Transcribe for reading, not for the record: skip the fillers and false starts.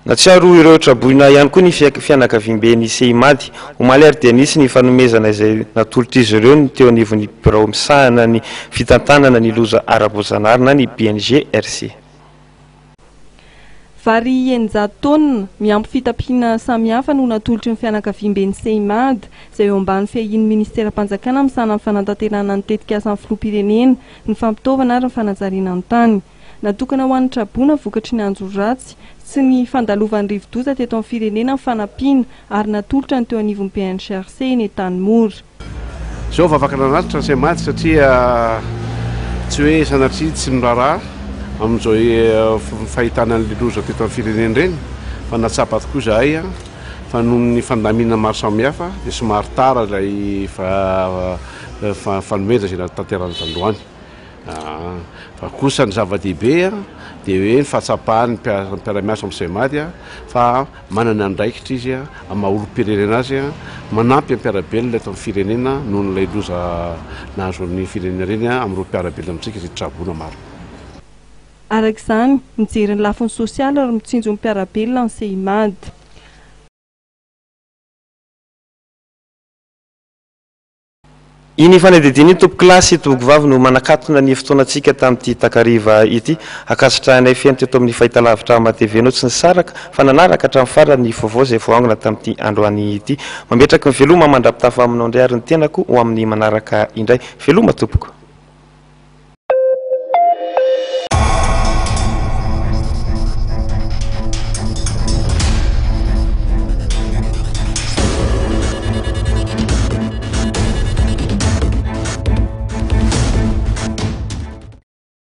Natsiaro ireo traboina ihany koa ny fianakaviam-ben'ny Seimady omaly ary dia nisy ny fanomezana izay natolotra izy ireo ny teo anivon'ny birao misahana ny fitantanana ny loza ara-boazanahary na ny BNGRC. Vary enjato taonina miampy fitapiana samihafa no natolotry ny fianakaviam-ben'ny Seimady izay eo ambany fehin'ny ministeram-panjakana misana ny fanantanterahana ny tetikasa ny filoham-pirenena ny fampitaovana ary ny fanajariana ny tany. Natokana ho an'ny traboina vokatry ny anjoratsy sy ny fandalovan'ny rivo-doza teto amin'ny firenena ny fanampiana ary natolotra ny teo anivon'ny BNGRC ny tany mora. Zao vavakana anatitra ny Seimady satria tsy hoe sanatria tsy miraharaha amin'izao fahitana ny loza teto amin'ny firenena reny fa natsapa tokoa zahay fa noho ny fandamina maro samihafa dia somary tara ilay fanomeza izay natanterana tandroany. Fa kosa ny zava-dehibe dia hoe ny fahatsapahany mpiara-miasa amin'ny Seimady fa manana andraikitra izy amin'ny maha-olom-pirenena azy manampy mpiarabelona eto amin'ny firenena noho n'ilay loza nahazo ny firenena reny amin'ireo mpiarabelona amintsika izay traboina maro. Arak'izany mijery ny lafiny sosialy ary mitsinjo ny mpiarabelona ny Seimady. Iny fanadidiny tompo kilasy tomboky vavy no manakatona ny fotoanantsika tamin'ity takariva ity akasitrahanay fiaino teto amin'ny fahitalavitra matevenao tsy nisaraka fa nanaraka hatramin'ny farany vaovao izay voangona tamin'ity androany ity. Mametraka ny veloma mandrapitafa aminao indray ary ny tenako ho amin'ny manaraka indray. Veloma tompoko.